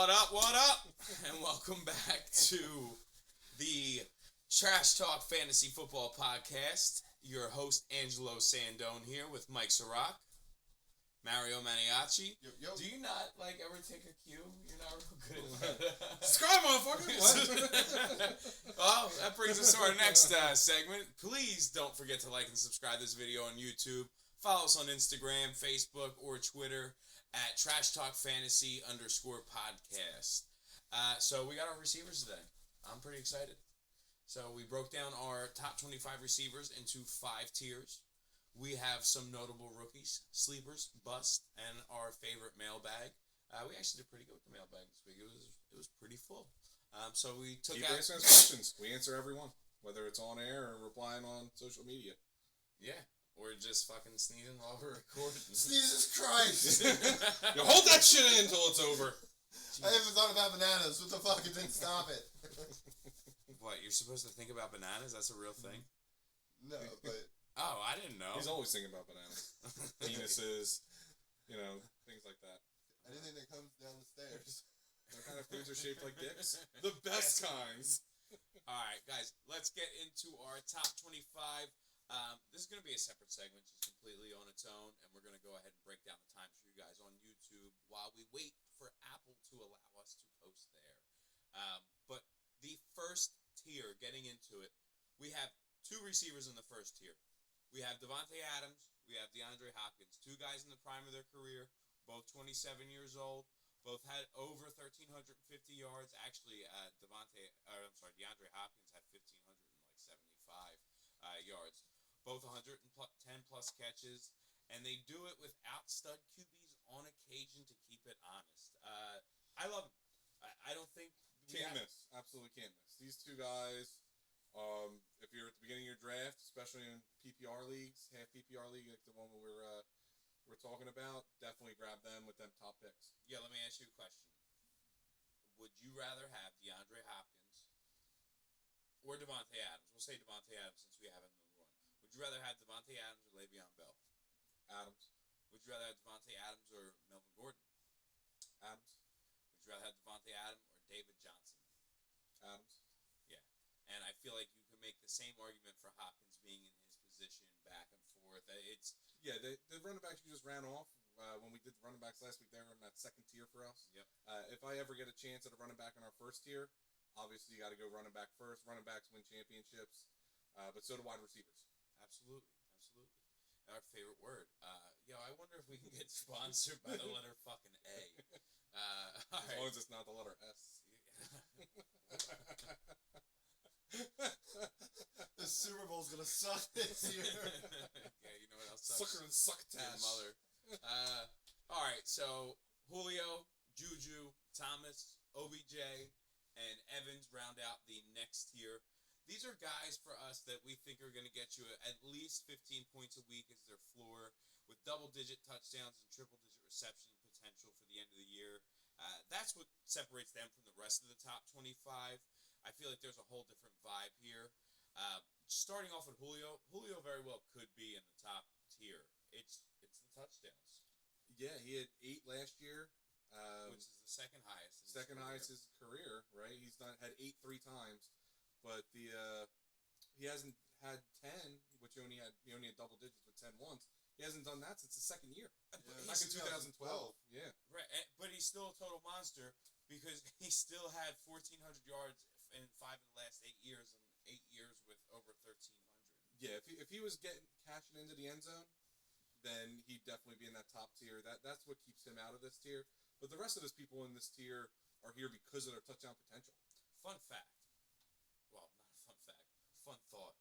What up, what up? And welcome back to the Trash Talk Fantasy Football Podcast. Your host, Angelo Sandone, here with Mike Sirac, Mario Maniaci. Yo. Do you not, ever take a cue? You're not real good at that. Subscribe, motherfucker! What? Well, that brings us to our next segment. Please don't forget to like and subscribe this video on YouTube. Follow us on Instagram, Facebook, or Twitter at Trash Talk Fantasy _podcast. So we got our receivers today. I'm pretty excited. So we broke down our top 25 receivers into 5 tiers. We have some notable rookies, sleepers, bust, and our favorite mailbag. We actually did pretty good with the mailbag this week. It was pretty full. So we took Keep out asking us questions. We answer every one, whether it's on air or replying on social media. Yeah. Or just fucking sneezing while we're recording. Jesus Christ! You hold that shit in until it's over. I haven't thought about bananas. What the fuck? It didn't stop it. What, you're supposed to think about bananas? That's a real thing? No, but... Oh, I didn't know. He's always thinking about bananas. Penises, things like that. Anything that comes down the stairs. What kind of foods are shaped like dicks? The best kinds. Alright, guys, let's get into our top 25. This is going to be a separate segment, just completely on its own, and we're going to go ahead and break down the times for you guys on YouTube while we wait for Apple to allow us to post there. But the first tier, getting into it, we have 2 receivers in the first tier. We have Davante Adams, we have DeAndre Hopkins, 2 guys in the prime of their career, both 27 years old, both had over 1,350 yards. Actually, DeAndre Hopkins had 1,575 yards. Both 110-plus catches, and they do it without stud QBs on occasion to keep it honest. I love them. I don't think... Can't miss. Absolutely can't miss. These 2 guys, if you're at the beginning of your draft, especially in PPR leagues, half PPR league, like the one we're talking about, definitely grab them with them top picks. Yeah, let me ask you a question. Would you rather have DeAndre Hopkins or Davante Adams? We'll say Davante Adams since we have him number 1. Would you rather have Davante Adams or Le'Veon Bell? Adams. Would you rather have Davante Adams or Melvin Gordon? Adams. Would you rather have Davante Adams or David Johnson? Adams. Yeah. And I feel like you can make the same argument for Hopkins being in his position back and forth. The running backs you just ran off, when we did the running backs last week, they were in that second tier for us. Yep. If I ever get a chance at a running back in our first tier, obviously you got to go running back first. Running backs win championships, but so do wide receivers. Absolutely. Our favorite word. I wonder if we can get sponsored by the letter fucking A. As long as it's not the letter S. The Super Bowl's gonna suck this year. Yeah, you know what else sucks? Sucker and succotash. Mother. Alright, so Julio, Juju, Thomas, OBJ, and Evans round out the next tier. These are guys for us that we think are going to get you at least 15 points a week as their floor, with double-digit touchdowns and triple-digit reception potential for the end of the year. That's what separates them from the rest of the top 25. I feel like there's a whole different vibe here. Starting off with Julio very well could be in the top tier. It's the touchdowns. Yeah, he had 8 last year. Which is the second highest. Second highest in his career, right? He's had 8 3 times. But he hasn't had 10, which he only had double digits with 10 once. He hasn't done that since the second year. Yeah, Back in 2012. Yeah. Right, but he's still a total monster because he still had 1,400 yards in 5 of the last 8 years, and 8 years with over 1,300. Yeah, if he was cashing into the end zone, then he'd definitely be in that top tier. That's what keeps him out of this tier. But the rest of those people in this tier are here because of their touchdown potential. Fun fact. Well, not a fun fact. Fun thought.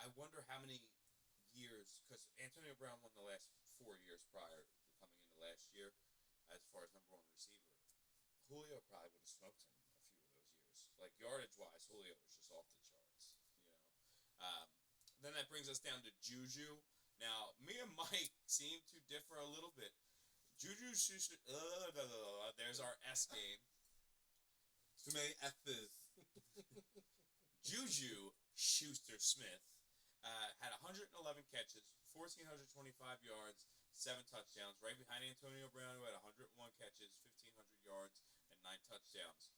I wonder how many years, because Antonio Brown won the last 4 years prior to coming into last year as far as number 1 receiver. Julio probably would have smoked him a few of those years. Like, yardage-wise, Julio was just off the charts, Then that brings us down to Juju. Now, me and Mike seem to differ a little bit. Juju, there's our S game. Too many F's. Juju Schuster-Smith had 111 catches, 1,425 yards, 7 touchdowns, right behind Antonio Brown, who had 101 catches, 1,500 yards, and 9 touchdowns.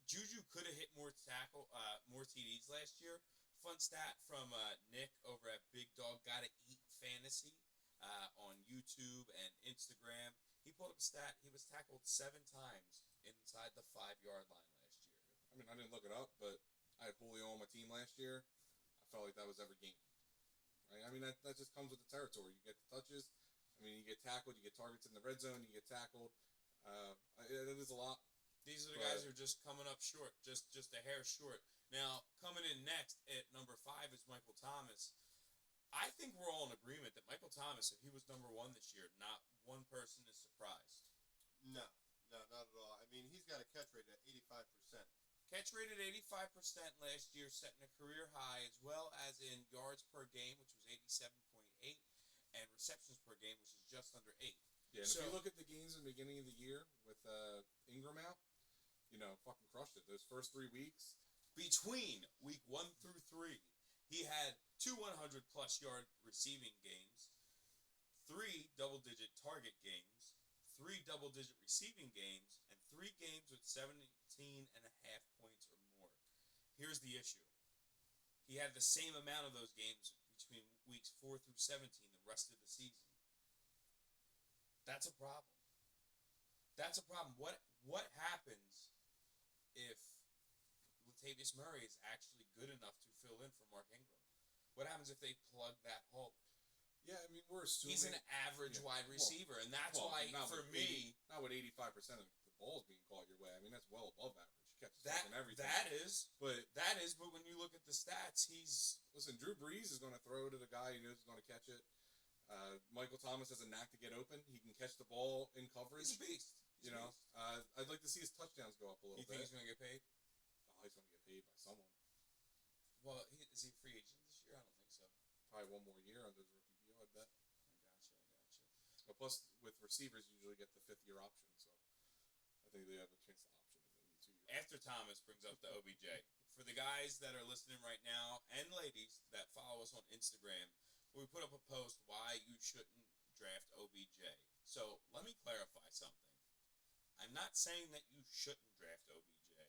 Juju could have hit more TDs last year. Fun stat from Nick over at Big Dog Gotta Eat Fantasy on YouTube and Instagram. He pulled up a stat. He was tackled 7 times inside the 5-yard line last year. I mean, I didn't look it up, but I had Julio on my team last year. I felt like that was every game. Right? I mean, that just comes with the territory. You get the touches. I mean, you get tackled. You get targets in the red zone. You get tackled. It is a lot. These are the guys who are just coming up short, just a hair short. Now, coming in next at number 5 is Michael Thomas. I think we're all in agreement that Michael Thomas, if he was number 1 this year, not one person is surprised. No, not at all. I mean, he's got a catch rate at 85%. Catch rate at 85% last year, setting a career high, as well as in yards per game, which was 87.8, and receptions per game, which is just under 8. Yeah, and if you look at the games in the beginning of the year with Ingram out, fucking crushed it. Those first 3 weeks. Between week 1 through 3, he had 2 100-plus yard receiving games, 3 double-digit target games, 3 double-digit receiving games, and 3 games with 17.5 points or more. Here's the issue. He had the same amount of those games between weeks 4 through 17 the rest of the season. That's a problem. That's a problem. What happens if Latavius Murray is actually good enough to fill in for Mark Ingram? What happens if they plug that hole? Yeah, I mean, we're assuming... He's an average wide receiver, and that's why, for me... Not with 85% of the balls being caught your way. I mean, that's well above average. He catches fucking everything. That is, but when you look at the stats, he's... Listen, Drew Brees is going to throw to the guy he knows is going to catch it. Michael Thomas has a knack to get open. He can catch the ball in coverage. He's a beast. I'd like to see his touchdowns go up a little bit. You think he's going to get paid? No, he's going to get paid by someone. Well, is he a free agent this year? I don't think so. Probably one more year under his rookie deal, I bet. I gotcha. But plus, with receivers, you usually get the 5th-year option, so I think they have a chance to option it maybe 2 years. After Thomas brings up the OBJ, for the guys that are listening right now, and ladies that follow us on Instagram, we put up a post why you shouldn't draft OBJ. So let me clarify something. I'm not saying that you shouldn't draft OBJ.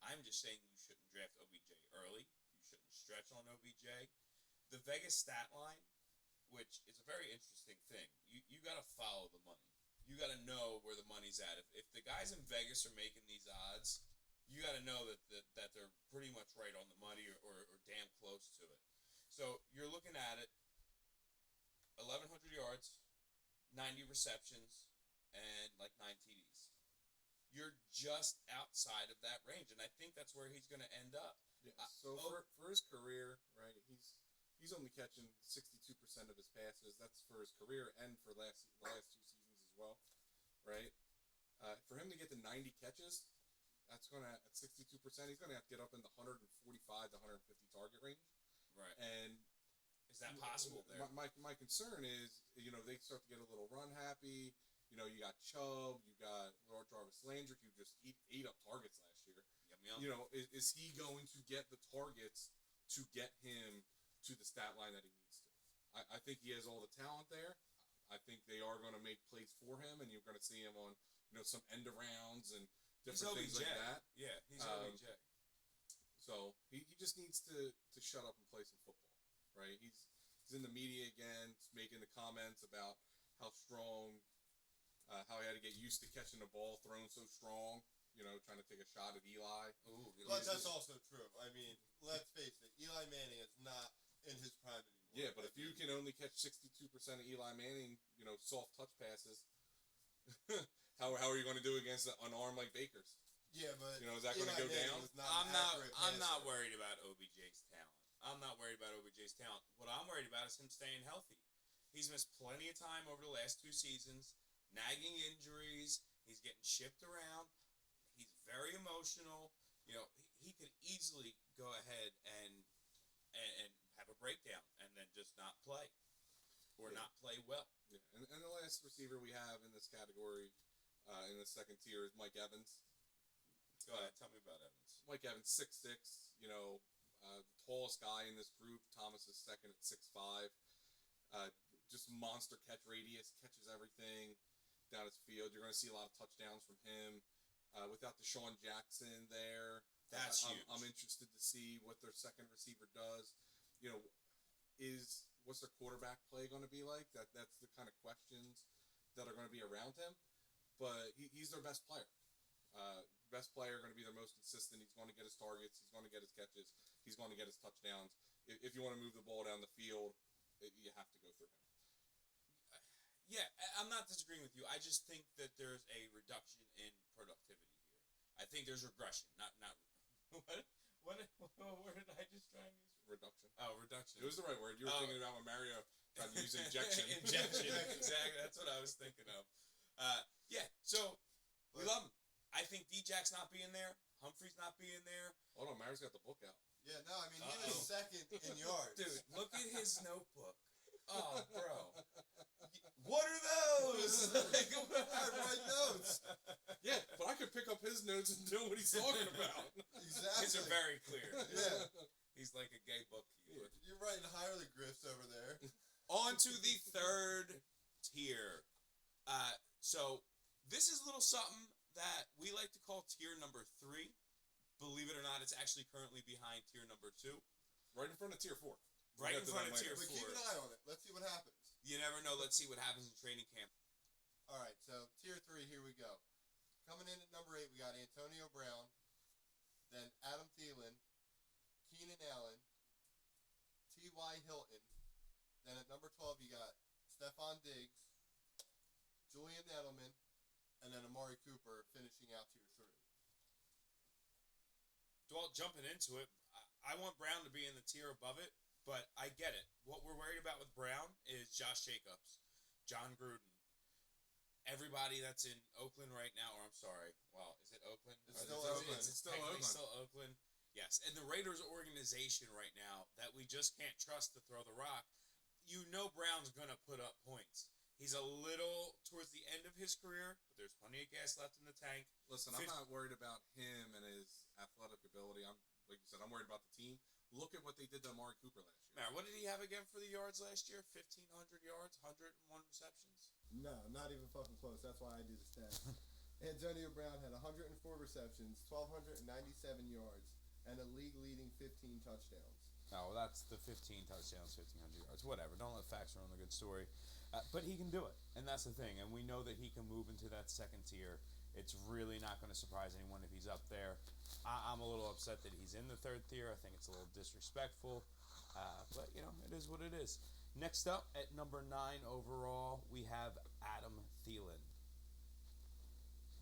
I'm just saying you shouldn't draft OBJ early. You shouldn't stretch on OBJ. The Vegas stat line, which is a very interesting thing, you got to follow the money. You got to know where the money's at. If the guys in Vegas are making these odds, you got to know that they're pretty much right on the money or damn close to it. So you're looking at it, 1,100 yards, 90 receptions, and like 9 TDs. You're just outside of that range, and I think that's where he's going to end up. Yeah. So for his career, right, he's only catching 62% of his passes. That's for his career and for the last 2 seasons as well, right? For him to get to 90 catches, that's going to, at 62%, he's going to have to get up in the 145 to 150 target range. Right. And is that possible there? My concern is, they start to get a little run happy. You got Chubb, you got Lord Jarvis Landry, who just ate up targets last year. Yum. Is he going to get the targets to get him to the stat line that he needs to? I think he has all the talent there. I think they are going to make plays for him, and you're going to see him on, some end arounds and different things like that. Yeah, he's OBJ. So he just needs to shut up and play some football, right? He's in the media again, making the comments about how strong, how he had to get used to catching the ball thrown so strong, trying to take a shot at Eli. Ooh, But that's also true. I mean, let's face it, Eli Manning is not in his prime anymore. Yeah, but if you can only catch 62% of Eli Manning, soft touch passes, how are you going to do against an arm like Baker's? Yeah, but is that going to go down? I'm not worried about OBJ's talent. I'm not worried about OBJ's talent. What I'm worried about is him staying healthy. He's missed plenty of time over the last 2 seasons, nagging injuries. He's getting shipped around. He's very emotional. He could easily go ahead and have a breakdown and then just not play or not play well. Yeah, and the last receiver we have in this category, in the second tier, is Mike Evans. Go ahead, tell me about Evans. Mike Evans, 6'6", the tallest guy in this group. Thomas is second at 6'5". Just monster catch radius, catches everything down his field. You're going to see a lot of touchdowns from him. Without Deshaun Jackson there, That's huge. I'm interested to see what their second receiver does. You know, what's their quarterback play going to be like? That's the kind of questions that are going to be around him. But he's their best player. Best player, going to be their most consistent. He's going to get his targets. He's going to get his catches. He's going to get his touchdowns. If you want to move the ball down the field, you have to go through him. Yeah, I'm not disagreeing with you. I just think that there's a reduction in productivity here. I think there's regression, not what word did I just try and use? Reduction. Oh, reduction. It was the right word. You were thinking about when Mario tried to use injection. Injection, exactly. That's what I was thinking of. Yeah, so we love him. I think D-Jack's not being there. Humphrey's not being there. Hold on, Mario's got the book out. Yeah, no, I mean, he was second in yards. Dude, look at his notebook. Oh, bro. What are those? I write notes. Yeah, but I could pick up his notes and know what he's talking about. Exactly. His are very clear. Yeah. He's like a gay bookkeeper. You're writing hieroglyphs over there. On to the third tier. So this is a little something that we like to call tier number 3. Believe it or not, it's actually currently behind tier number 2. Right in front of tier 4. Right in front of tier 4. But keep an eye on it. Let's see what happens. You never know. Let's see what happens in training camp. All right, so tier 3, here we go. Coming in at number 8, we got Antonio Brown, then Adam Thielen, Keenan Allen, T.Y. Hilton. Then at number 12, you got Stephon Diggs, Julian Edelman, and then Amari Cooper finishing out tier 3. Well, jumping into it, I want Brown to be in the tier above it, but I get it. What we're worried about with Brown is Josh Jacobs, John Gruden. Everybody that's in Oakland right now, or I'm sorry, well, is it Oakland? It's still Oakland. It's still Oakland. Still Oakland. Yes, and the Raiders organization right now that we just can't trust to throw the rock, you know Brown's going to put up points. He's a little towards the end of his career, but there's plenty of gas left in the tank. Listen, I'm not worried about him and his athletic ability. I'm like you said, I'm worried about the team. Look at what they did to Amari Cooper last year. Man, what did he have again for the yards last year? 1,500 yards, 101 receptions? No, not even fucking close. That's why I do the stats. Antonio Brown had 104 receptions, 1,297 yards, and a league-leading 15 touchdowns. Oh, well, that's the 15 touchdowns, 1,500 yards. Whatever. Don't let facts ruin the good story. But he can do it, and that's the thing. And we know that he can move into that second tier. It's really not going to surprise anyone if he's up there. I'm a little upset that he's in the third tier. I think it's a little disrespectful. But, you know, it is what it is. Next up, at number 9 overall, we have Adam Thielen.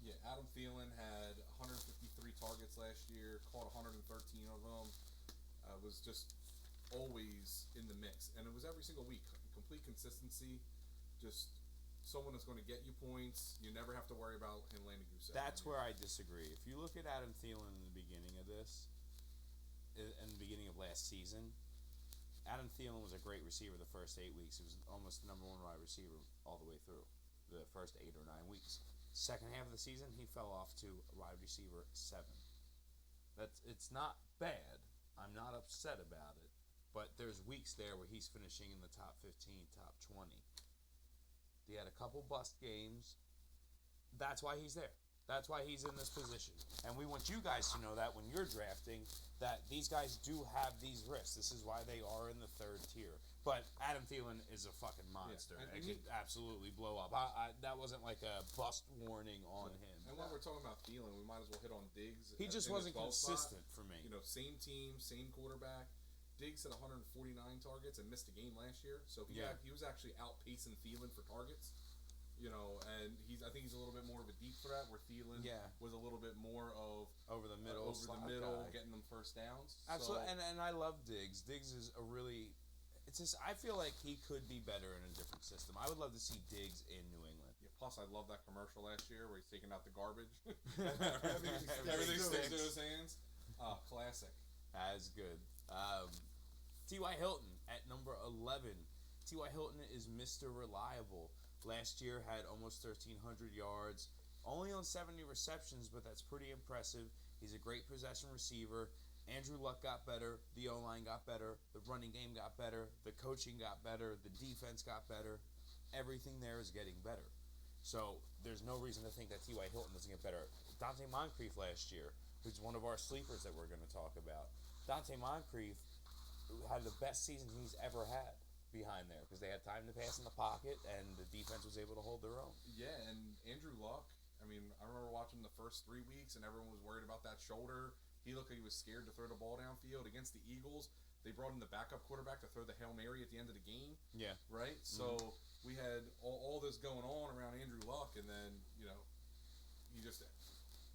Yeah, Adam Thielen had 153 targets last year, caught 113 of them. Was just always in the mix. And it was every single week. Complete consistency. Just someone that's going to get you points. You never have to worry about him landing goose egg. That's where I disagree. If you look at Adam Thielen in the beginning of this, in the beginning of last season, Adam Thielen was a great receiver the first 8 weeks. He was almost the number 1 wide receiver all the way through the first 8 or 9 weeks. Second half of the season, he fell off to wide receiver 7. It's not bad. I'm not upset about it. But there's weeks there where he's finishing in the top 15, top 20. He had a couple bust games. That's why he's there. That's why he's in this position. And we want you guys to know that when you're drafting, that these guys do have these risks. This is why they are in the third tier. But Adam Thielen is a fucking monster. Yeah, it could absolutely blow up. That wasn't like a bust warning on him. And while we're talking about Thielen, we might as well hit on Diggs. He just wasn't consistent for me. You know, same team, same quarterback. Diggs had 149 targets and missed a game last year, so he was actually outpacing Thielen for targets. You know, and I think he's a little bit more of a deep threat, where Thielen was a little bit more of over the middle, getting them first downs. Absolutely, so, and I love Diggs. Diggs is a really. It's just I feel like he could be better in a different system. I would love to see Diggs in New England. Yeah, plus, I love that commercial last year where he's taking out the garbage. Everything sticks to his hands. Classic. That's good. T.Y. Hilton at number 11. T.Y. Hilton is Mr. Reliable. Last year had almost 1,300 yards, only on 70 receptions, but that's pretty impressive. He's a great possession receiver. Andrew Luck got better. The O-line got better. The running game got better. The coaching got better. The defense got better. Everything there is getting better. So there's no reason to think that T.Y. Hilton doesn't get better. Dante Moncrief last year, who's one of our sleepers that we're going to talk about. Dante Moncrief had the best season he's ever had behind there because they had time to pass in the pocket and the defense was able to hold their own. Yeah, and Andrew Luck, I mean, I remember watching the first 3 weeks and everyone was worried about that shoulder. He looked like he was scared to throw the ball downfield against the Eagles. They brought in the backup quarterback to throw the Hail Mary at the end of the game. Yeah. Right? So we had all this going on around Andrew Luck, and then, he just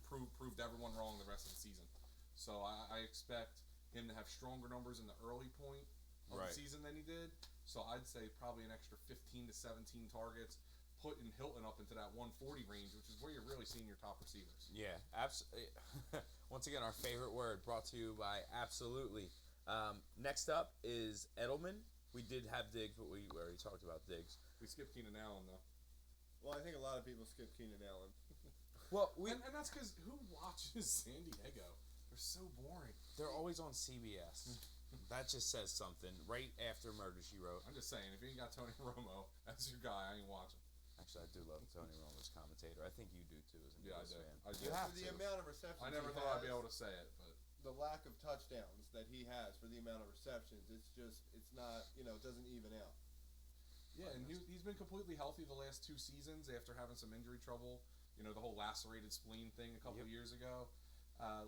proved everyone wrong the rest of the season. So I expect him to have stronger numbers in the early point of the season than he did. So I'd say probably an extra 15 to 17 targets, putting Hilton up into that 140 range, which is where you're really seeing your top receivers. Yeah, absolutely. Once again, our favorite word brought to you by Absolutely. Next up is Edelman. We did have Diggs, but we already talked about Diggs. We skipped Keenan Allen, though. Well, I think a lot of people skip Keenan Allen. Well, and that's because who watches San Diego? They're so boring. They're always on CBS. That just says something. Right after Murder, She Wrote. I'm just saying, if you ain't got Tony Romo as your guy, I ain't watching. Actually, I do love Tony Romo's commentator. I think you do too, as an Eagles fan. I do. You have For the amount of receptions I never thought I'd be able to say it, but the lack of touchdowns that he has for the amount of receptions, it's not, it doesn't even out. Yeah, and he's been completely healthy the last 2 seasons after having some injury trouble. The whole lacerated spleen thing a couple of years ago.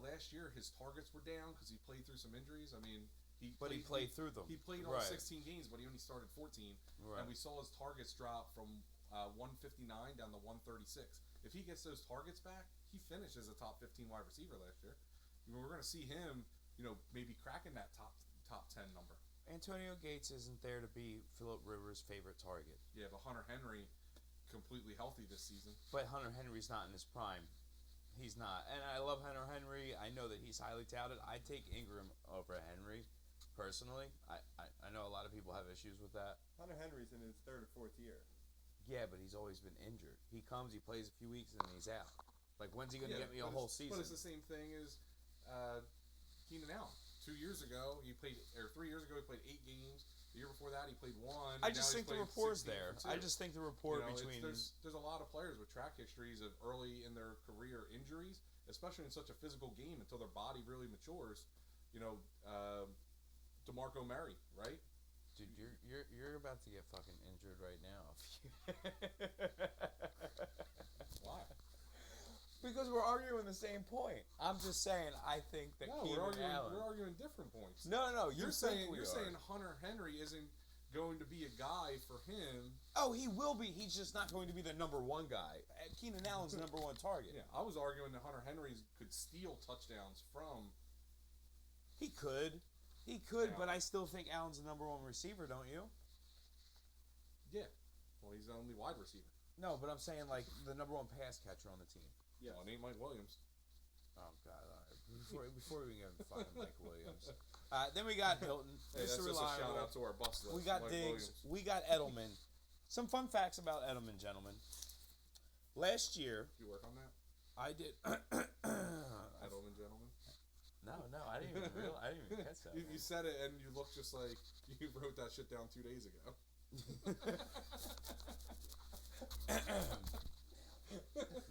Last year, his targets were down because he played through some injuries. I mean, he played through them. He played all 16 games, but he only started 14. Right. And we saw his targets drop from 159 down to 136. If he gets those targets back, he finished as a top 15 wide receiver last year. We're going to see him, maybe cracking that top 10 number. Antonio Gates isn't there to be Phillip Rivers' favorite target. Yeah, but Hunter Henry completely healthy this season. But Hunter Henry's not in his prime. He's not. And I love Hunter Henry. I know that he's highly touted. I'd take Ingram over Henry, personally. I know a lot of people have issues with that. Hunter Henry's in his 3rd or 4th year. Yeah, but he's always been injured. He comes, he plays a few weeks, and then he's out. Like, when's he going to get me a whole season? But it's the same thing as Keenan Allen. 2 years ago, 3 years ago, he played 8 games. The year before that, he played 1. I just think the rapport's there. I just think the rapport between... There's a lot of players with track histories of early in their career injuries, especially in such a physical game until their body really matures. DeMarco Murray, right? Dude, you're about to get fucking injured right now. Why? Because we're arguing the same point. I'm just saying I think that we're Allen... arguing different points. No. You're saying Hunter Henry isn't going to be a guy for him. Oh, he will be. He's just not going to be the number 1 guy. Keenan Allen's the number 1 target. Yeah, I was arguing that Hunter Henry could steal touchdowns from... He could, but I still think Allen's the number 1 receiver, don't you? Yeah. Well, he's the only wide receiver. No, but I'm saying, like, the number 1 pass catcher on the team. Yeah, well, it ain't Mike Williams. Oh, God. All right. Before we get fucking Mike Williams. Then we got Hilton. Hey, that's just a shout out to our bus list. We got Mike Diggs. Williams. We got Edelman. Some fun facts about Edelman, gentlemen. Last year... Did you work on that? I did... Edelman, gentlemen? No, I didn't even catch that. You said it and you looked just like you wrote that shit down 2 days ago.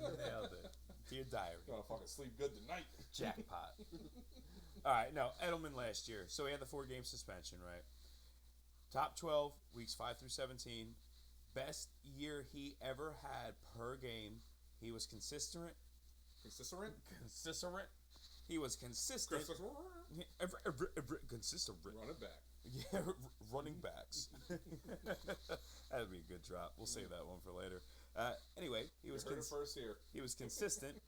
Nailed it. Dear diary. Gonna fucking sleep good tonight. Jackpot. All right, no, Edelman last year. So he had the 4-game suspension, right? Top 12, weeks 5 through 17. Best year he ever had per game. He was consistent. Consistent? He was consistent. Consistent. Running back. Yeah, running backs. That'd be a good drop. We'll save that one for later. Anyway, he was first here. He was consistent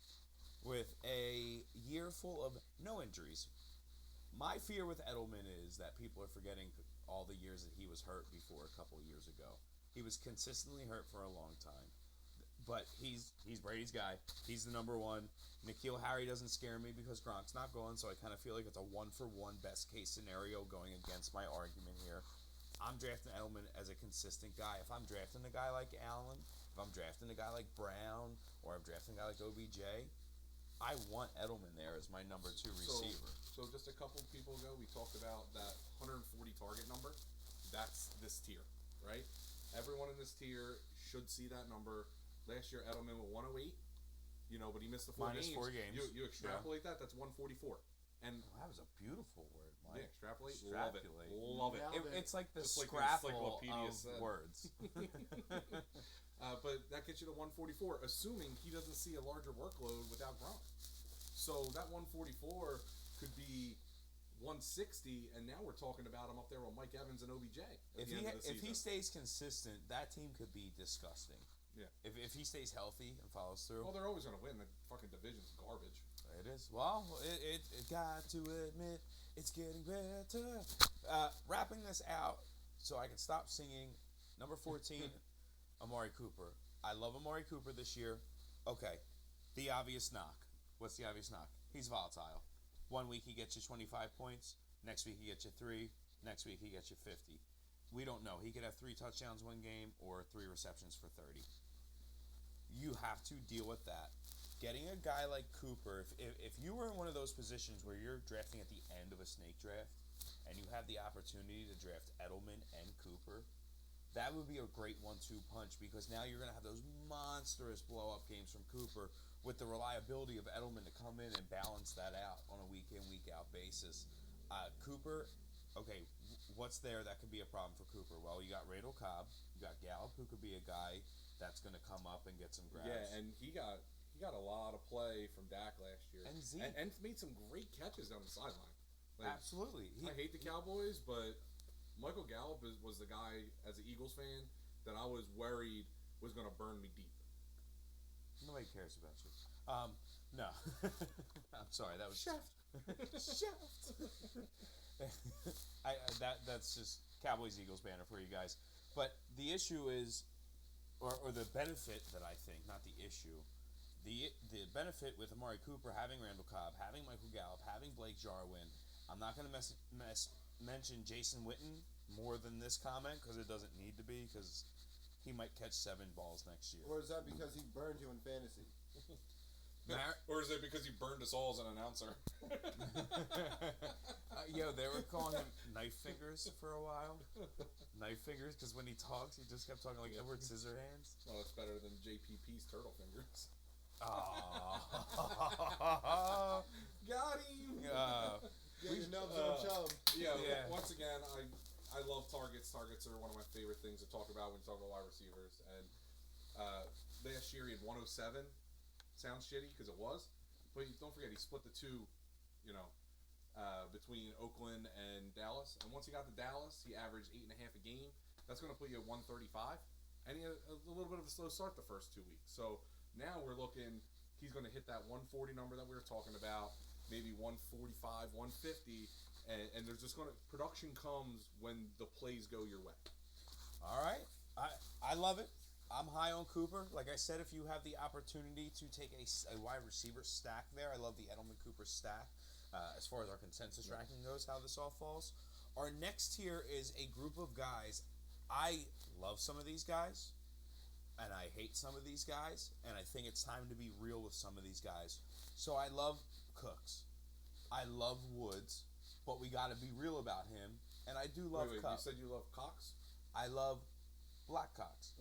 with a year full of no injuries. My fear with Edelman is that people are forgetting all the years that he was hurt before a couple of years ago. He was consistently hurt for a long time. But he's Brady's guy. He's the number 1. N'Keal Harry doesn't scare me because Gronk's not going, so I kind of feel like it's a 1-for-1 best case scenario going against my argument here. I'm drafting Edelman as a consistent guy. If I'm drafting a guy like Allen, if I'm drafting a guy like Brown, or I'm drafting a guy like OBJ, I want Edelman there as my number 2 receiver. So just a couple people ago, we talked about that 140 target number. That's this tier, right? Everyone in this tier should see that number. Last year, Edelman with 108. But he missed the 4 Minus games. 4 games. You extrapolate that's 144. And that was a beautiful word, Mike. yeah, extrapolate. Extrapolate. Love it. It's like the Just like the scrapple encyclopedia of said. words. But that gets you to 144, assuming he doesn't see a larger workload without Gronk. So that 144 could be 160, and now we're talking about him up there with Mike Evans and OBJ. If he stays consistent, that team could be disgusting. Yeah. If he stays healthy and follows through. Well, they're always going to win. The fucking division's garbage. It is. Well, it got to admit it's getting better. Wrapping this out so I can stop singing. Number 14, Amari Cooper. I love Amari Cooper this year. Okay, the obvious knock. What's the obvious knock? He's volatile. 1 week he gets you 25 points. Next week he gets you 3. Next week he gets you 50. We don't know. He could have 3 touchdowns one game or 3 receptions for 30. You have to deal with that. Getting a guy like Cooper, if you were in one of those positions where you're drafting at the end of a snake draft and you have the opportunity to draft Edelman and Cooper, that would be a great 1-2 punch because now you're going to have those monstrous blow-up games from Cooper with the reliability of Edelman to come in and balance that out on a week-in, week-out basis. Cooper, okay, what's there that could be a problem for Cooper? Well, you got Randall Cobb, you got Gallup, who could be a guy that's going to come up and get some grabs. Yeah, and he got a lot of play from Dak last year. And Zeke. And made some great catches down the sideline. Absolutely. I hate the Cowboys, but Michael Gallup was the guy, as an Eagles fan, that I was worried was going to burn me deep. Nobody cares about you. No. I'm sorry. That was Shaft. Shaft. That's just Cowboys Eagles banner for you guys. But the issue is, or the benefit that I think, not the issue, the benefit with Amari Cooper having Randall Cobb, having Michael Gallup, having Blake Jarwin. I'm not going to mention Jason Witten more than this comment because it doesn't need to be because he might catch 7 balls next year. Or is that because he burned you in fantasy? Or is it because he burned us all as an announcer? They were calling him Knife Fingers for a while. Knife Fingers, because when he talks, he just kept talking like Edward Scissorhands. Well, it's better than JPP's Turtle Fingers. Oh. Got him! Get your nubs on chum. Yeah. Once again, I love targets. Targets are one of my favorite things to talk about when you talk about wide receivers. And last year he had 107. Sounds shitty because it was, but don't forget he split the two, between Oakland and Dallas. And once he got to Dallas, he averaged 8.5 a game. That's going to put you at 135, and he had a little bit of a slow start the first 2 weeks. So now we're looking, he's going to hit that 140 number that we were talking about, maybe 145, 150, and there's just going to production comes when the plays go your way. All right, I love it. I'm high on Cooper. Like I said, if you have the opportunity to take a wide receiver stack there, I love the Edelman-Cooper stack. As far as our consensus ranking goes, how this all falls. Our next tier is a group of guys. I love some of these guys, and I hate some of these guys, and I think it's time to be real with some of these guys. So I love Cooks. I love Woods, but we got to be real about him, and I do love Wait, Cup. you said you love Cox? I love Black Cox.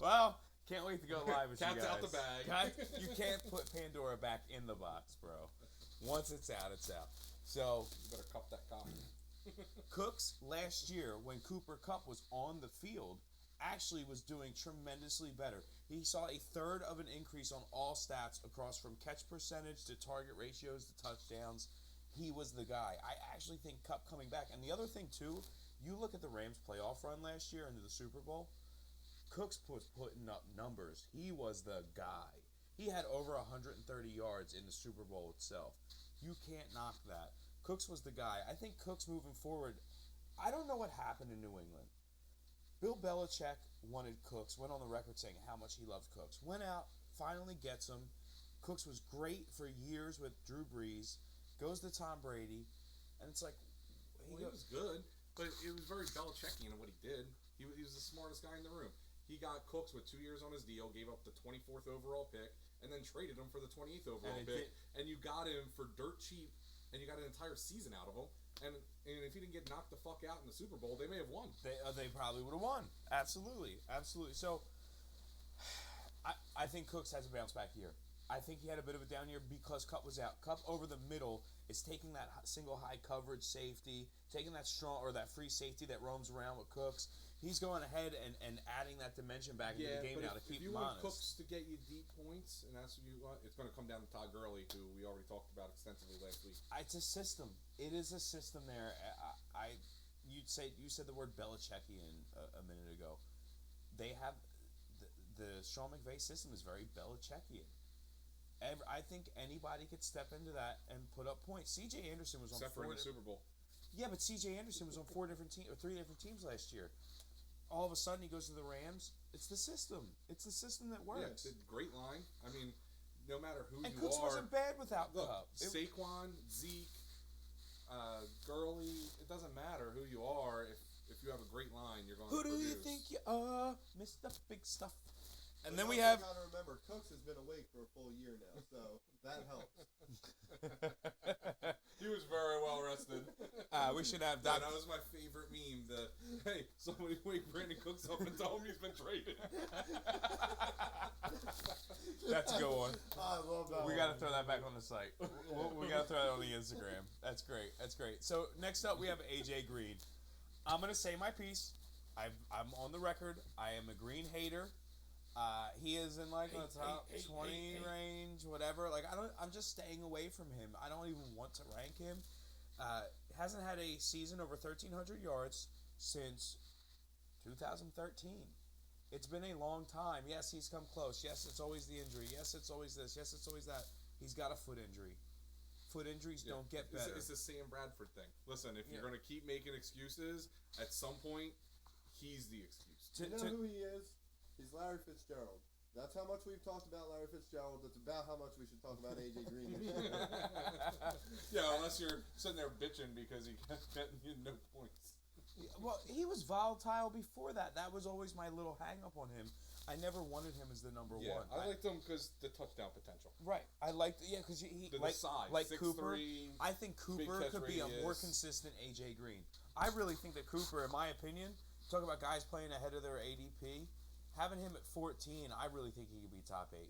Well, can't wait to go live with Cat's you guys. out the bag. You can't put Pandora back in the box, bro. Once it's out, it's out. So You better cup that cock. Cooks last year, when Cooper Kupp was on the field, actually was doing tremendously better. He saw a third of an increase on all stats across from catch percentage to target ratios to touchdowns. He was the guy. I actually think Kupp coming back. And the other thing, too, you look at the Rams playoff run last year into the Super Bowl, Cooks was putting up numbers. He was the guy. He had over 130 yards in the Super Bowl itself. You can't knock that. Cooks was the guy. I think Cooks moving forward, I don't know what happened in New England. Bill Belichick wanted Cooks, went on the record saying how much he loved Cooks. Went out, finally gets him. Cooks was great for years with Drew Brees. Goes to Tom Brady. And it's like... He was good, but it was very Belichickian in what he did. He was the smartest guy in the room. He got Cooks with 2 years on his deal, gave up the 24th overall pick, and then traded him for the 28th overall pick. And you got him for dirt cheap, and you got an entire season out of him. And if he didn't get knocked the fuck out in the Super Bowl, they may have won. They probably would have won. Absolutely. So, I think Cooks has a bounce back year. I think he had a bit of a down year because Cup was out. Cup over the middle is taking that single high coverage safety, taking that strong or that free safety that roams around with Cooks. He's going ahead and adding that dimension back into the game now to keep him him honest. If you want honest. Cooks to get you deep points, and that's what you want, it's going to come down to Todd Gurley, who we already talked about extensively last week. It's a system. It is a system there. You said the word Belichickian a minute ago. They have the Sean McVay system is very Belichickian. I think anybody could step into that and put up points. C.J. Anderson was on Except for in the Super Bowl. Yeah, but C.J. Anderson was on 3 different teams last year. All of a sudden, he goes to the Rams. It's the system. It's the system that works. Yeah, it's a great line. I mean, no matter who and you Cooks are. wasn't bad without Look, Cup. Saquon, Zeke, Gurley, it doesn't matter who you are. If you have a great line, you're going to produce. Who do you think you are, Mr. Big Stuff? And then we also have... gotta remember, Cooks has been awake for a full year now, so that helps. He was very well rested. We should have That was my favorite meme. Hey, somebody wake Brandon Cooks up and tell him he's been traded. That's a good one. I love that. We got to throw that back on the site. We got to throw that on the Instagram. That's great. So next up, we have AJ Green. I'm gonna say my piece. I'm on the record. I am a Green hater. He is in like the top 20 range, whatever. Like I'm just staying away from him. I don't even want to rank him. Hasn't had a season over 1,300 yards since 2013. It's been a long time. Yes, he's come close. Yes, it's always the injury. Yes, it's always this. Yes, it's always that. He's got a foot injury. Foot injuries don't get better. It's the Sam Bradford thing. Listen, if you're going to keep making excuses, at some point, he's the excuse. You know who he is? He's Larry Fitzgerald. That's how much we've talked about Larry Fitzgerald. That's about how much we should talk about AJ Green this year. Yeah, unless you're sitting there bitching because he kept getting you no points. Well, he was volatile before that. That was always my little hang up on him. I never wanted him as the number one. I liked him because the touchdown potential. Right. I liked because he the size, like 6'3", Cooper. I think Cooper could be a more consistent AJ Green. I really think that Cooper, in my opinion, talk about guys playing ahead of their ADP. Having him at 14, I really think he could be top 8.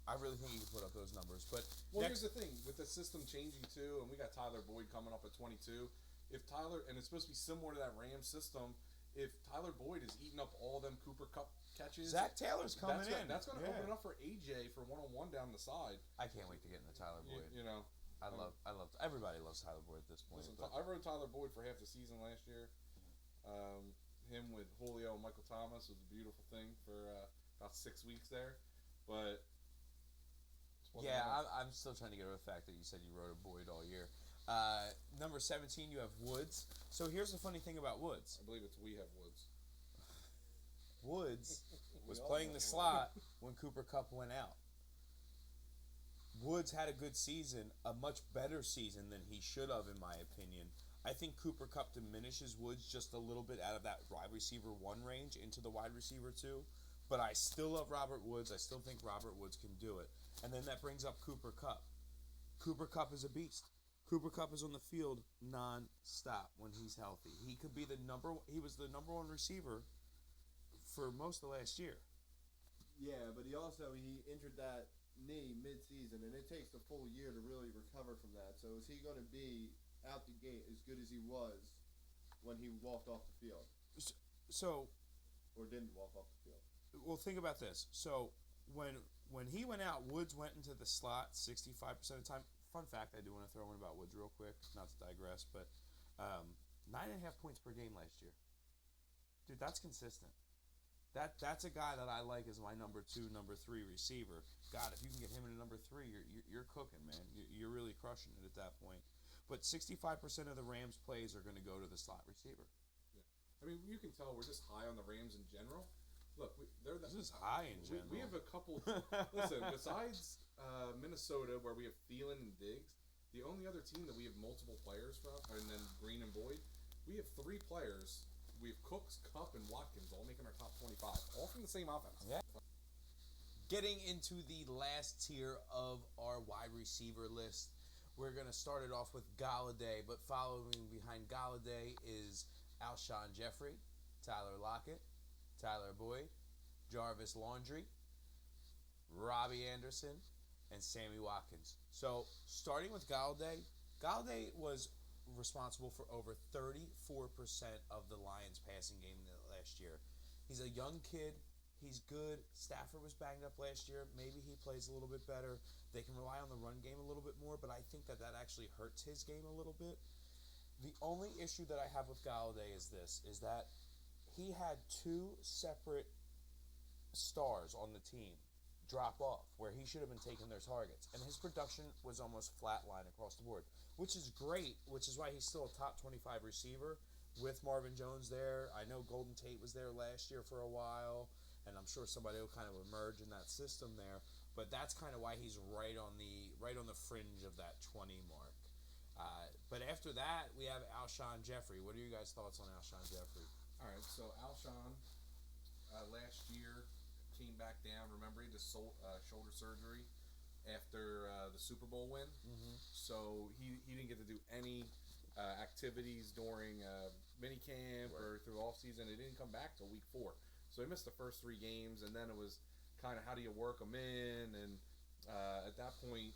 I really think he could put up those numbers. But here's the thing with the system changing too, and we got Tyler Boyd coming up at 22. If Tyler, and it's supposed to be similar to that Rams system, if Tyler Boyd is eating up all them Cooper Cup catches, Zach Taylor's coming in. That's going to open it up for AJ for one-on-one down the side. I can't wait to get into Tyler Boyd. You know, I love. Everybody loves Tyler Boyd at this point. Listen, I rode Tyler Boyd for half the season last year. Him with Julio and Michael Thomas was a beautiful thing for about 6 weeks there, but yeah, I'm still trying to get over the fact that you said you rode a Boyd all year. Number 17, you have Woods. So here's the funny thing about Woods. I believe we have Woods. Woods was playing the slot when Cooper Kupp went out. Woods had a good season, a much better season than he should have, in my opinion. I think Cooper Kupp diminishes Woods just a little bit out of that wide receiver 1 range into the wide receiver 2. But I still love Robert Woods. I still think Robert Woods can do it. And then that brings up Cooper Kupp. Cooper Kupp is a beast. Cooper Kupp is on the field non-stop when he's healthy. He could be he was the number 1 receiver for most of last year. Yeah, but he injured that knee mid-season, and it takes a full year to really recover from that. So is he going to be out the gate as good as he was when he walked off the field? Or didn't walk off the field? Well, think about this. So when he went out, Woods went into the slot 65% of the time. Fun fact I do want to throw in about Woods real quick, not to digress, but 9.5 points per game last year. Dude, that's consistent. That's a guy that I like as my number 2, number 3 receiver. God, if you can get him in a number 3, you're cooking, man. You're really crushing it at that point. But 65% of the Rams plays are going to go to the slot receiver. Yeah. I mean, you can tell we're just high on the Rams in general. Look, this is high in general. We have a couple. Listen, besides Minnesota, where we have Thielen and Diggs, the only other team that we have multiple players from, and then Green and Boyd, we have 3 players. We have Cooks, Kupp, and Watkins all making our top 25, all from the same offense. Yeah. Getting into the last tier of our wide receiver list, We're going to start it off with Galladay, but following behind Galladay is Alshon Jeffrey, Tyler Lockett, Tyler Boyd, Jarvis Landry, Robbie Anderson, and Sammy Watkins. So, starting with Galladay, Galladay was responsible for over 34% of the Lions' passing game last year. He's a young kid. He's good. Stafford was banged up last year. Maybe he plays a little bit better. They can rely on the run game a little bit more, but I think that actually hurts his game a little bit. The only issue that I have with Galladay is that he had two separate stars on the team drop off where he should have been taking their targets, and his production was almost flatline across the board, which is great, which is why he's still a top 25 receiver with Marvin Jones there. I know Golden Tate was there last year for a while, and I'm sure somebody will kind of emerge in that system there, but that's kind of why he's right on the fringe of that 20 mark. But after that, we have Alshon Jeffrey. What are you guys' thoughts on Alshon Jeffrey? All right, so Alshon last year came back down. Remember, he had the shoulder surgery after the Super Bowl win. Mm-hmm. So he didn't get to do any activities during minicamp or through off season. He didn't come back till week 4. So he missed the first 3 games, and then it was kind of how do you work him in? And at that point,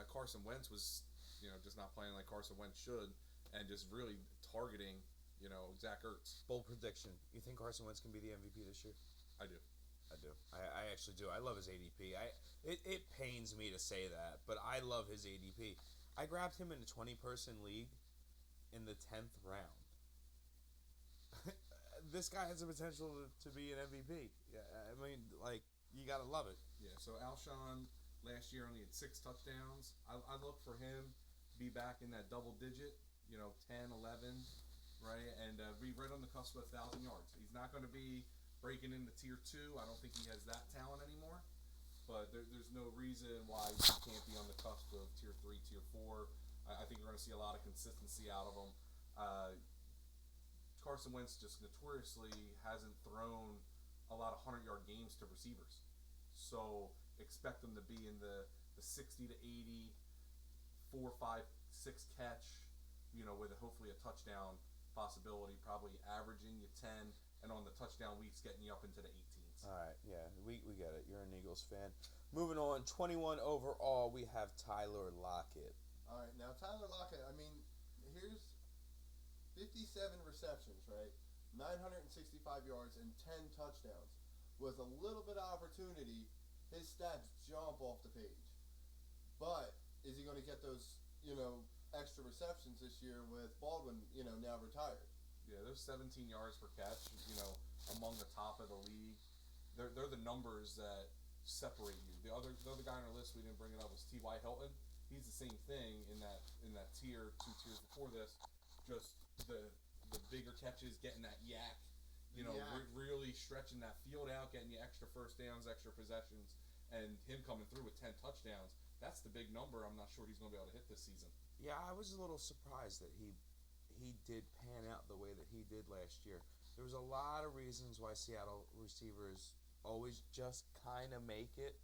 Carson Wentz was, just not playing like Carson Wentz should, and just really targeting, Zach Ertz. Bold prediction. You think Carson Wentz can be the MVP this year? I do. I actually do. I love his ADP. It pains me to say that, but I love his ADP. I grabbed him in a 20-person league in the 10th round. This guy has the potential to be an MVP. I mean, you got to love it. Yeah, so Alshon last year only had 6 touchdowns. I look for him to be back in that double digit, 10, 11, right? And be right on the cusp of 1,000 yards. He's not going to be breaking into tier 2. I don't think he has that talent anymore. But there's no reason why he can't be on the cusp of tier 3, tier 4. I think we're going to see a lot of consistency out of him. Carson Wentz just notoriously hasn't thrown a lot of 100-yard games to receivers. So expect him to be in the 60 to 80, 4, 5, 6 catch, with hopefully a touchdown possibility, probably averaging you 10, and on the touchdown weeks getting you up into the 18s. All right, yeah, we get it. You're an Eagles fan. Moving on, 21 overall, we have Tyler Lockett. All right, now Tyler Lockett, here's 57 receptions, right? 965 yards and 10 touchdowns. With a little bit of opportunity, his stats jump off the page. But is he going to get those, extra receptions this year with Baldwin, now retired? Yeah, those 17 yards per catch, among the top of the league. They're the numbers that separate you. The other guy on our list, we didn't bring it up, was T.Y. Hilton. He's the same thing in that tier, 2 tiers before this. Just the bigger catches, getting that yak, really stretching that field out, getting you extra first downs, extra possessions, and him coming through with 10 touchdowns. That's the big number I'm not sure he's going to be able to hit this season. Yeah, I was a little surprised that he did pan out the way that he did last year. There was a lot of reasons why Seattle receivers always just kind of make it,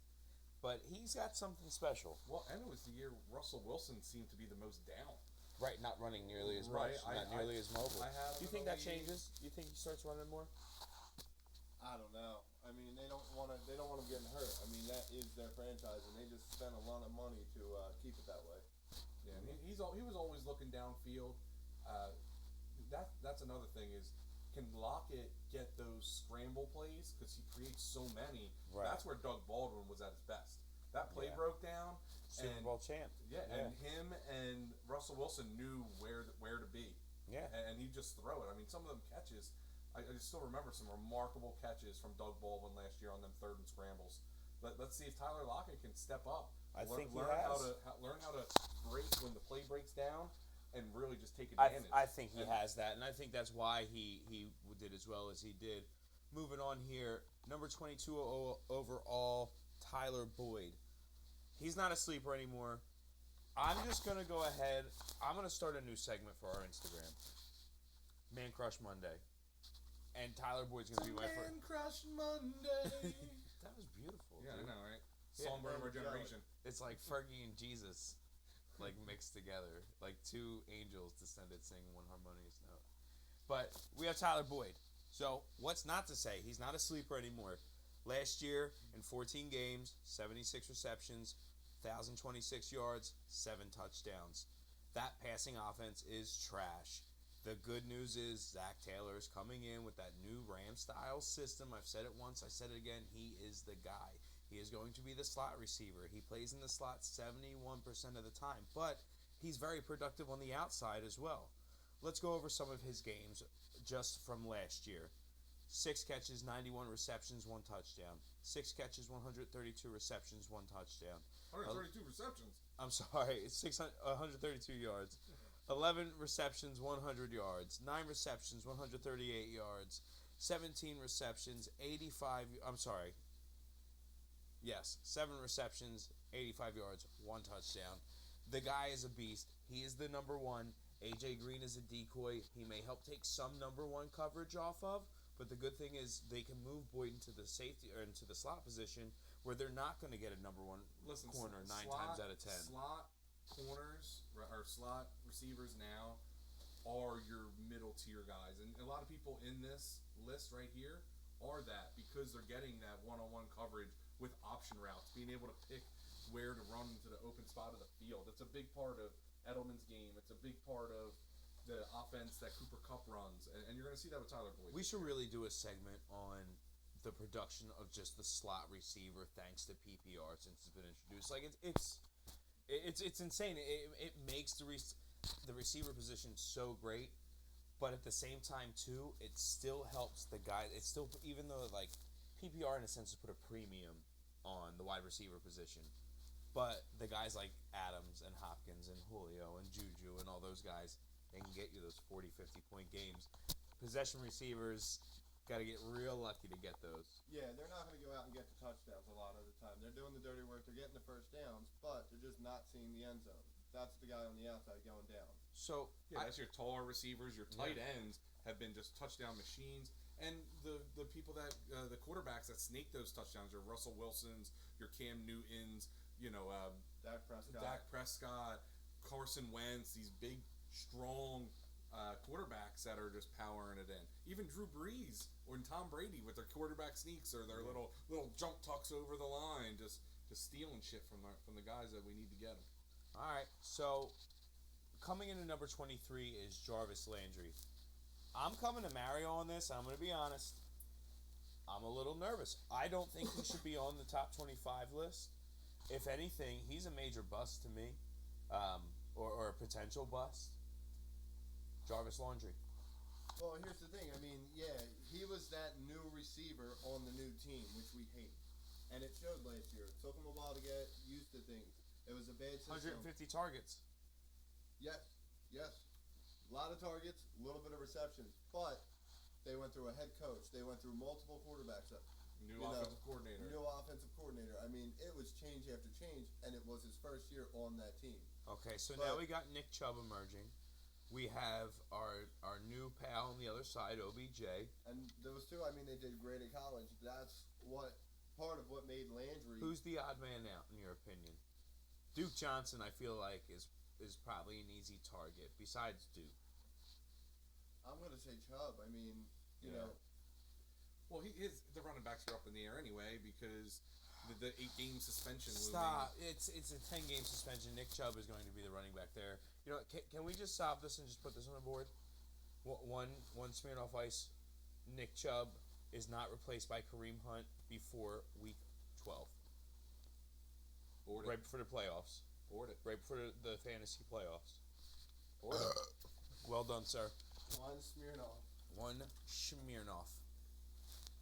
but he's got something special. Well, and it was the year Russell Wilson seemed to be the most down. Right, not running nearly as much, not nearly as mobile. Do you think that changes? Do you think he starts running more? I don't know. They don't want him getting hurt. That is their franchise, and they just spent a lot of money to keep it that way. Yeah, and he was always looking downfield. That's another thing is, can Lockett get those scramble plays? Because he creates so many. Right. That's where Doug Baldwin was at his best. That play broke down. Super Bowl champ. Yeah, and him and Russell Wilson knew where to be. Yeah. And he'd just throw it. Some of them catches, I still remember some remarkable catches from Doug Baldwin last year on them 3rd and scrambles. Let's see if Tyler Lockett can step up. I think he learn has. Learn how to break when the play breaks down and really just take advantage. I think he has that, and I think that's why he did as well as he did. Moving on here, number 22 overall, Tyler Boyd. He's not a sleeper anymore. I'm just going to go ahead. I'm going to start a new segment for our Instagram. Man Crush Monday. And Tyler Boyd's going to be my first. Man Crush Monday. That was beautiful. Yeah, dude. I know, right? Songbird of our generation. It's like Fergie and Jesus. like mixed together, like two angels descended singing one harmonious note. But we have Tyler Boyd. So what's not to say? He's not a sleeper anymore. Last year in 14 games, 76 receptions, 1,026 yards, 7 touchdowns. That passing offense is trash. The good news is Zach Taylor is coming in with that new Ram-style system. I've said it once, I said it again. He is the guy. He is going to be the slot receiver. He plays in the slot 71% of the time, but he's very productive on the outside as well. Let's go over some of his games just from last year. 6 catches, 91 receptions, 1 touchdown. 6 catches, 132 receptions, 1 touchdown. 132 receptions. I'm sorry, it's 132 yards. 11 receptions, 100 yards. 9 receptions, 138 yards. 17 receptions, 85. I'm sorry. Yes, 7 receptions, 85 yards, 1 touchdown. The guy is a beast. He is the number one. AJ Green is a decoy. He may help take some number one coverage off of, but the good thing is they can move Boyd into the safety or into the slot position where they're not going to get a number one corner 9 times out of 10. Slot corners or slot receivers now are your middle tier guys, and a lot of people in this list right here are that because they're getting that one-on-one coverage with option routes, being able to pick where to run into the open spot of the field. It's a big part of Edelman's game. It's a big part of the offense that Cooper Kupp runs, and you're going to see that with Tyler Boyd. We should really do a segment on the production of just the slot receiver thanks to PPR since it's been introduced. Like it's insane. It makes the receiver position so great, but at the same time too, it still helps the guy. It's still, even though like PPR in a sense has put a premium on the wide receiver position, but the guys like Adams and Hopkins and Julio and Juju and all those guys, they can get you those 40, 50-point games. Possession receivers got to get real lucky to get those. Yeah, they're not going to go out and get the touchdowns a lot of the time. They're doing the dirty work. They're getting the first downs, but they're just not seeing the end zone. That's the guy on the outside going down. So that's your taller receivers. Your tight ends have been just touchdown machines. And the people that the quarterbacks that snake those touchdowns are Russell Wilsons, your Cam Newtons, Dak Prescott, Carson Wentz, these big, strong quarterbacks that are just powering it in. Even Drew Brees or Tom Brady with their quarterback sneaks or their little jump tucks over the line, just stealing shit from the guys that we need to get them. All right, so coming into number 23 is Jarvis Landry. I'm coming to Mario on this. I'm going to be honest. I'm a little nervous. I don't think he should be on the top 25 list. If anything, he's a major bust to me, or a potential bust. Jarvis Landry. Well, here's the thing. I mean, yeah, he was that new receiver on the new team, which we hate. And it showed last year. It took him a while to get used to things. It was a bad system. 150 targets. Yes. A lot of targets, a little bit of receptions. But they went through a head coach. They went through multiple quarterbacks. New offensive coordinator. I mean, it was change after change, and it was his first year on that team. Okay, so now we got Nick Chubb emerging. We have our new pal on the other side, OBJ. And those two, I mean, they did great at college. That's part of what made Landry. Who's the odd man out, in your opinion? Duke Johnson, I feel like, is probably an easy target, besides Duke. I'm going to say Chubb. I mean, you know. Well, the running backs are up in the air anyway because the 8-game suspension. Stop! It's a 10-game suspension. Nick Chubb is going to be the running back there. You know, can we just stop this and just put this on the board? One Smirnoff Ice. Nick Chubb is not replaced by Kareem Hunt before week 12. Right before the playoffs. Right before the fantasy playoffs. Well done, sir. One Smirnoff.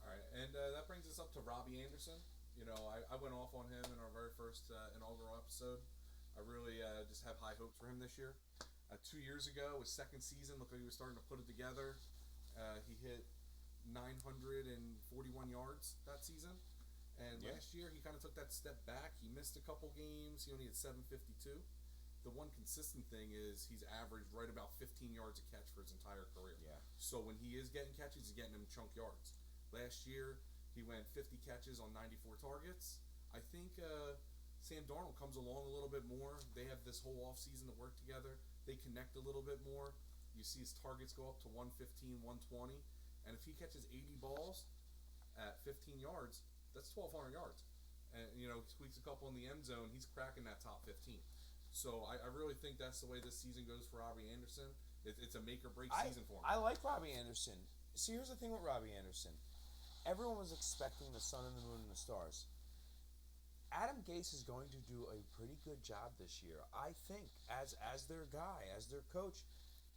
All right, and that brings us up to Robbie Anderson. You know, I went off on him in our very first inaugural episode. I really just have high hopes for him this year. 2 years ago, his second season, looked like he was starting to put it together. He hit 941 yards that season. And last year, he kind of took that step back. He missed a couple games. He only had 752. The one consistent thing is he's averaged right about 15 yards a catch for his entire career. Yeah. So when he is getting catches, he's getting them chunk yards. Last year, he went 50 catches on 94 targets. I think Sam Darnold comes along a little bit more. They have this whole offseason to work together. They connect a little bit more. You see his targets go up to 115, 120. And if he catches 80 balls at 15 yards, that's 1,200 yards. And, squeaks a couple in the end zone, he's cracking that top 15. So I really think that's the way this season goes for Robbie Anderson. It's a make or break season for him. I like Robbie Anderson. See, here's the thing with Robbie Anderson. Everyone was expecting the sun and the moon and the stars. Adam Gase is going to do a pretty good job this year, I think, as their guy, as their coach,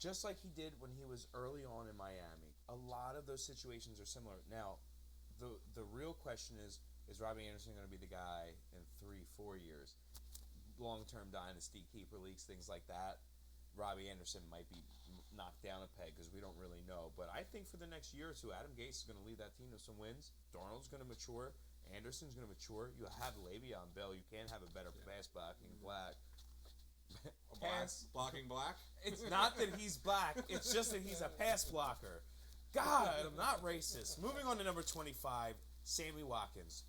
just like he did when he was early on in Miami. A lot of those situations are similar. Now, the real question is Robbie Anderson going to be the guy in 3-4 years? Long-term dynasty, keeper leagues, things like that. Robbie Anderson might be knocked down a peg because we don't really know. But I think for the next year or two, Adam Gase is going to lead that team to some wins. Darnold's going to mature. Anderson's going to mature. You have Le'Veon Bell. You can't have a better pass blocking black. Blocking black? It's not that he's black. It's just that he's a pass blocker. God, I'm not racist. Moving on to number 25, Sammy Watkins.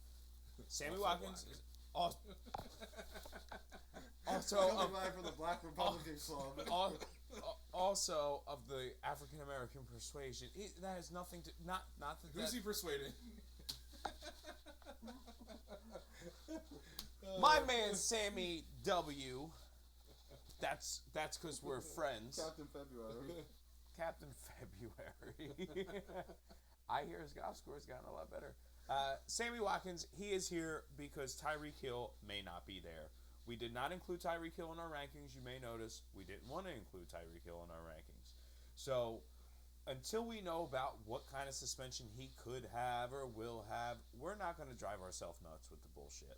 Sammy Watkins is also Coming by from the Black Republican Club. Also of the African American persuasion. That has nothing to not that. Who's he persuading? My man Sammy W. That's because we're friends. Captain February. Captain February. I hear his golf score's gotten a lot better. Sammy Watkins, he is here because Tyreek Hill may not be there. We did not include Tyreek Hill in our rankings. You may notice we didn't want to include Tyreek Hill in our rankings. So until we know about what kind of suspension he could have or will have, we're not going to drive ourselves nuts with the bullshit.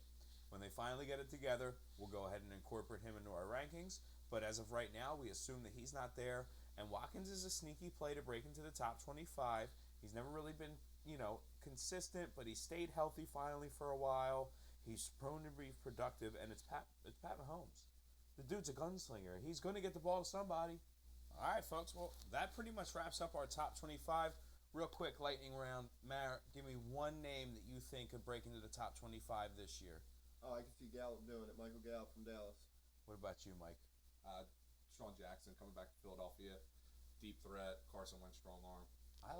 When they finally get it together, we'll go ahead and incorporate him into our rankings. But as of right now, we assume that he's not there. And Watkins is a sneaky play to break into the top 25. He's never really been, consistent, but he stayed healthy finally for a while. He's prone to be productive, and it's Pat Mahomes. The dude's a gunslinger. He's going to get the ball to somebody. All right, folks. Well, that pretty much wraps up our top 25. Real quick, lightning round. Mar, give me one name that you think could break into the top 25 this year. Oh, I can see Gallup doing it. Michael Gallup from Dallas. What about you, Mike? Sean Jackson coming back to Philadelphia. Deep threat. Carson Wentz strong arm. I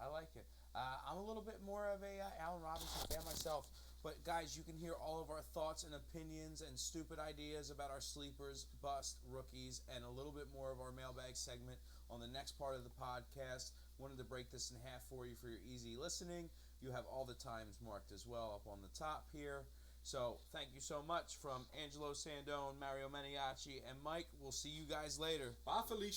like it. I'm a little bit more of a Allen Robinson fan myself. But, guys, you can hear all of our thoughts and opinions and stupid ideas about our sleepers, bust, rookies, and a little bit more of our mailbag segment on the next part of the podcast. Wanted to break this in half for you for your easy listening. You have all the times marked as well up on the top here. So, thank you so much from Angelo Sandone, Mario Maniaci, and Mike. We'll see you guys later. Bye, Felicia.